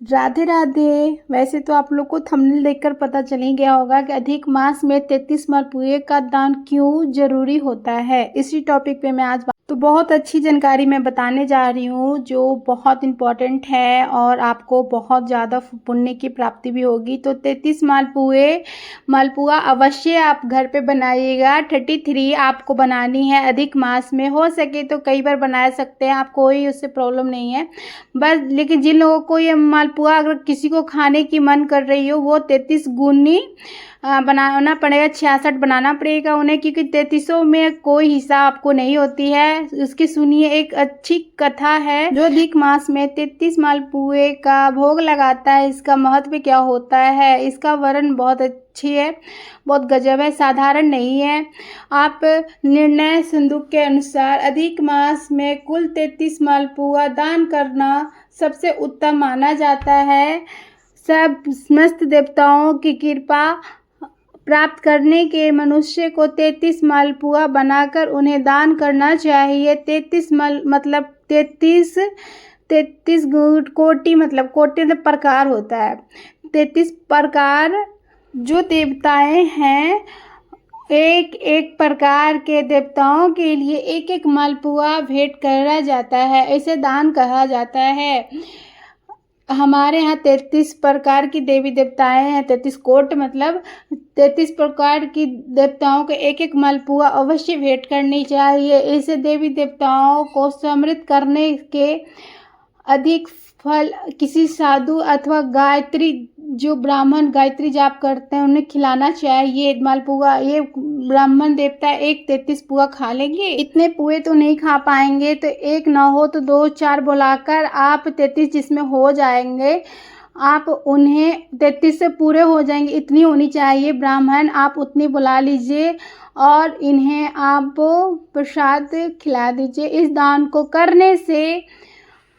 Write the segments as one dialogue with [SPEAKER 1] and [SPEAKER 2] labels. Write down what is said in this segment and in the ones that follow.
[SPEAKER 1] राधे राधे। वैसे तो आप लोग को थंबनेल देखकर पता चल ही गया होगा कि अधिक मास में 33 मालपुए का दान क्यों जरूरी होता है। इसी टॉपिक पे मैं आज तो बहुत अच्छी जानकारी मैं बताने जा रही हूँ जो बहुत इम्पोर्टेंट है और आपको बहुत ज़्यादा पुण्य की प्राप्ति भी होगी। तो 33 मालपुआ अवश्य आप घर पे बनाइएगा। 33 आपको बनानी है। अधिक मास में हो सके तो कई बार बना सकते हैं आप, कोई उससे प्रॉब्लम नहीं है बस। लेकिन जिन लोगों को ये मालपुआ अगर किसी को खाने की मन कर रही हो वो 33 गुनी बनाना पड़ेगा, 66 बनाना पड़ेगा उन्हें, क्योंकि 33 में कोई हिस्सा आपको नहीं होती है। उसकी सुनिए एक अच्छी कथा है। जो अधिक मास में 33 मालपुए का भोग लगाता है, इसका महत्व क्या होता है, इसका वर्णन बहुत अच्छी है, बहुत गजब है, साधारण नहीं है। आप निर्णय संदूक के अनुसार अधिक मास में कुल 33 मालपुआ दान करना सबसे उत्तम माना जाता है। सब समस्त देवताओं की कृपा प्राप्त करने के मनुष्य को 33 मालपुआ बनाकर उन्हें दान करना चाहिए। 33 मतलब 33 कोटि, मतलब कोटि मतलब प्रकार होता है। 33 प्रकार जो देवताएं हैं, एक एक प्रकार के देवताओं के लिए एक एक मालपुआ भेंट करा जाता है, इसे दान कहा जाता है। हमारे यहाँ 33 प्रकार की देवी देवताएं हैं। 33 कोट मतलब 33 प्रकार की देवताओं को एक एक मालपुआ अवश्य भेंट करनी चाहिए। इसे देवी देवताओं को समृद्ध करने के अधिक फल किसी साधु अथवा गायत्री, जो ब्राह्मण गायत्री जाप करते हैं, उन्हें खिलाना चाहिए मालपुआ। ये ब्राह्मण देवता एक 33 पुआ खा लेंगे। इतने पुए तो नहीं खा पाएंगे, तो एक ना हो तो 2-4 बुलाकर आप 33 जिसमें हो जाएंगे, आप उन्हें 33 से पूरे हो जाएंगे, इतनी होनी चाहिए ब्राह्मण, आप उतनी बुला लीजिए और इन्हें आप प्रसाद खिला दीजिए। इस दान को करने से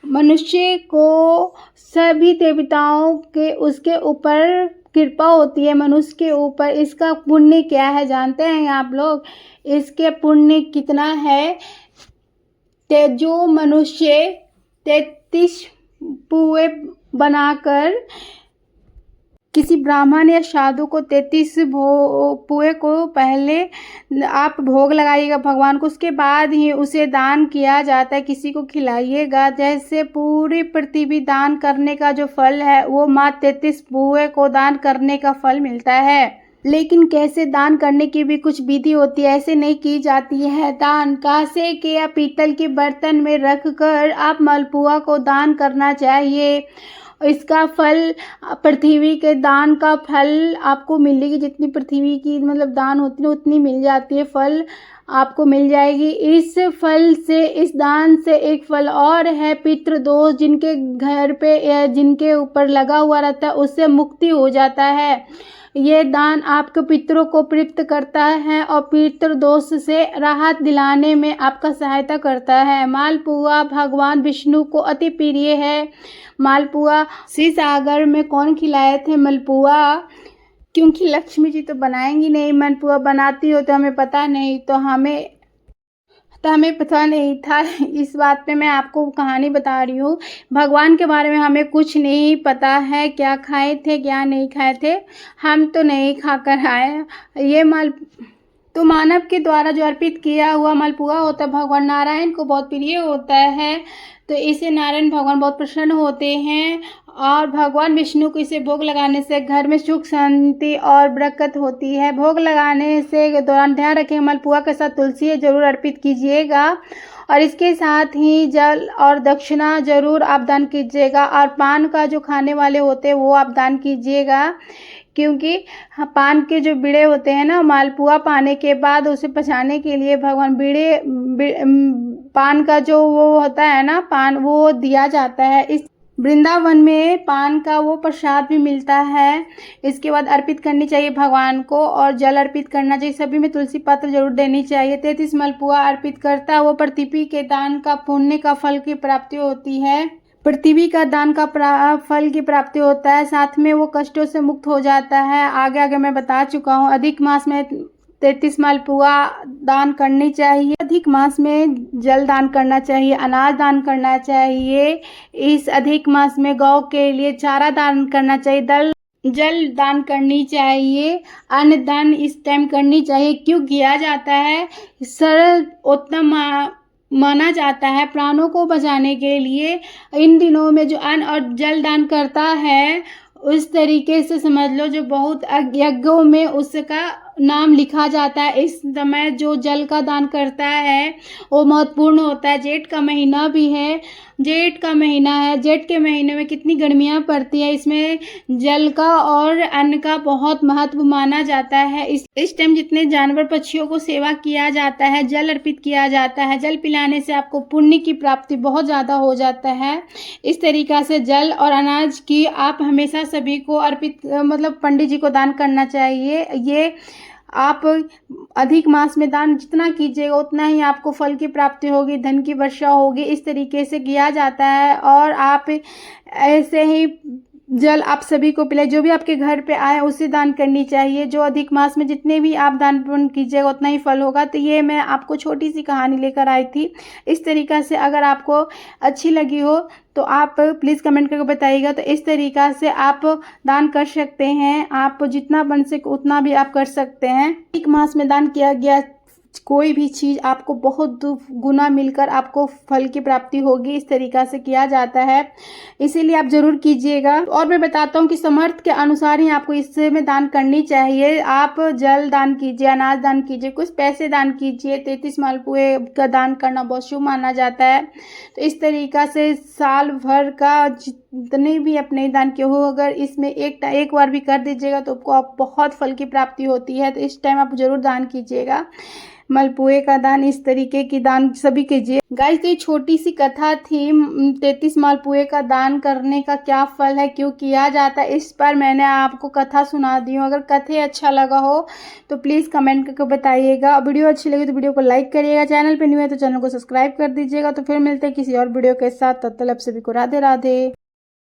[SPEAKER 1] मनुष्य को सभी देवताओं के उसके ऊपर कृपा होती है, मनुष्य के ऊपर। इसका पुण्य क्या है जानते हैं आप लोग? इसके पुण्य कितना है? जो मनुष्य 33 पुए बनाकर किसी ब्राह्मण या साधु को 33 पुए को पहले आप भोग लगाइएगा भगवान को, उसके बाद ही उसे दान किया जाता है, किसी को खिलाइएगा। जैसे पूरी पृथ्वी दान करने का जो फल है वो मात्र 33 पुए को दान करने का फल मिलता है। लेकिन कैसे दान करने की भी कुछ विधि होती है, ऐसे नहीं की जाती है। दान कांसे के या पीतल के बर्तन में रखकर आप मालपुआ को दान करना चाहिए। इसका फल पृथ्वी के दान का फल आपको मिलेगी, जितनी पृथ्वी की मतलब दान होती है उतनी मिल जाती है, फल आपको मिल जाएगी। इस फल से, इस दान से एक फल और है, पितृदोष जिनके घर पे या जिनके ऊपर लगा हुआ रहता है उससे मुक्ति हो जाता है। ये दान आपके पितरों को तृप्त करता है और पितृदोष से राहत दिलाने में आपका सहायता करता है। मालपुआ भगवान विष्णु को अति प्रिय है। मालपुआ शिव सागर में कौन खिलाए थे मालपुआ? क्योंकि लक्ष्मी जी तो बनाएंगी नहीं, मालपुआ बनाती हो तो हमें पता नहीं, तो हमें पता नहीं था। इस बात पे मैं आपको कहानी बता रही हूँ। भगवान के बारे में हमें कुछ नहीं पता है, क्या खाए थे क्या नहीं खाए थे, हम तो नहीं खाकर आए। ये तो मानव के द्वारा जो अर्पित किया हुआ मालपुआ होता है भगवान नारायण को बहुत प्रिय होता है, तो इसे नारायण भगवान बहुत प्रसन्न होते हैं और भगवान विष्णु को इसे भोग लगाने से घर में सुख शांति और बरकत होती है। भोग लगाने से दौरान ध्यान रखें मालपुआ के साथ तुलसी जरूर अर्पित कीजिएगा और इसके साथ ही जल और दक्षिणा जरूर आप दान कीजिएगा। और पान का जो खाने वाले होते हैं वो आप दान कीजिएगा, क्योंकि पान के जो बीड़े होते हैं ना, मालपुआ पाने के बाद उसे पचाने के लिए भगवान पान का जो वो होता है ना, पान वो दिया जाता है। इस वृंदावन में पान का वो प्रसाद भी मिलता है। इसके बाद अर्पित करनी चाहिए भगवान को और जल अर्पित करना चाहिए। सभी में तुलसी पत्र जरूर देनी चाहिए। 33 मालपुआ अर्पित करता वो पृथ्वी के दान का पुण्य का फल की प्राप्ति होती है। पृथ्वी का दान का फल की प्राप्ति होता है, साथ में वो कष्टों से मुक्त हो जाता है। आगे मैं बता चुका हूँ। अधिक मास में 33 मालपुआ दान करनी चाहिए। अधिक मास में जल दान करना चाहिए, अनाज दान करना चाहिए। इस अधिक मास में गौ के लिए चारा दान करना चाहिए, जल दान करनी चाहिए, अन्न दान इस टाइम करनी चाहिए। क्यों किया जाता है? सरल उत्तम माना जाता है प्राणों को बचाने के लिए। इन दिनों में जो अन्न और जल दान करता है उस तरीके से समझ लो जो बहुत यज्ञों में उसका नाम लिखा जाता है। इस समय जो जल का दान करता है वो महत्वपूर्ण होता है। जेठ का महीना भी है, जेठ का महीना है, जेठ के महीने में कितनी गर्मियाँ पड़ती है, इसमें जल का और अन्न का बहुत महत्व माना जाता है। इस टाइम जितने जानवर पक्षियों को सेवा किया जाता है, जल अर्पित किया जाता है, जल पिलाने से आपको पुण्य की प्राप्ति बहुत ज़्यादा हो जाता है। इस तरीक़ा से जल और अनाज की आप हमेशा सभी को अर्पित मतलब पंडित जी को दान करना चाहिए। ये आप अधिक मास में दान जितना कीजिएगा उतना ही आपको फल की प्राप्ति होगी, धन की वर्षा होगी। इस तरीके से किया जाता है। और आप ऐसे ही जल आप सभी को पिलाए, जो भी आपके घर पे आए उसे दान करनी चाहिए। जो अधिक मास में जितने भी आप दान पुण्य कीजिएगा उतना ही फल होगा। तो ये मैं आपको छोटी सी कहानी लेकर आई थी। इस तरीक़ा से अगर आपको अच्छी लगी हो तो आप प्लीज़ कमेंट करके बताइएगा। तो इस तरीक़ा से आप दान कर सकते हैं, आप जितना बन सके उतना भी आप कर सकते हैं। एक मास में दान किया गया कोई भी चीज़ आपको बहुत गुना मिलकर आपको फल की प्राप्ति होगी। इस तरीक़ा से किया जाता है, इसीलिए आप ज़रूर कीजिएगा। और मैं बताता हूँ कि समर्थ के अनुसार ही आपको इससे में दान करनी चाहिए। आप जल दान कीजिए, अनाज दान कीजिए, कुछ पैसे दान कीजिए। 33 मालपुए का दान करना बहुत शुभ माना जाता है। तो इस तरीक़ा से साल भर का जितने भी अपने दान किए हो, अगर इसमें एक बार भी कर दीजिएगा तो आपको बहुत फल की प्राप्ति होती है। तो इस टाइम आप ज़रूर दान कीजिएगा। मालपुए का दान, इस तरीके की दान सभी कीजिए। गाइस तो ये छोटी सी कथा थी 33 मालपुए का दान करने का क्या फल है, क्यों किया जाता है, इस पर मैंने आपको कथा सुना दी हूँ। अगर कथे अच्छा लगा हो तो प्लीज़ कमेंट करके बताइएगा। वीडियो अच्छी लगी तो वीडियो को लाइक करिएगा, चैनल पे न्यू है तो चैनल को सब्सक्राइब कर दीजिएगा। तो फिर मिलते हैं किसी और वीडियो के साथ, तब तक आप सभी को राधे राधे।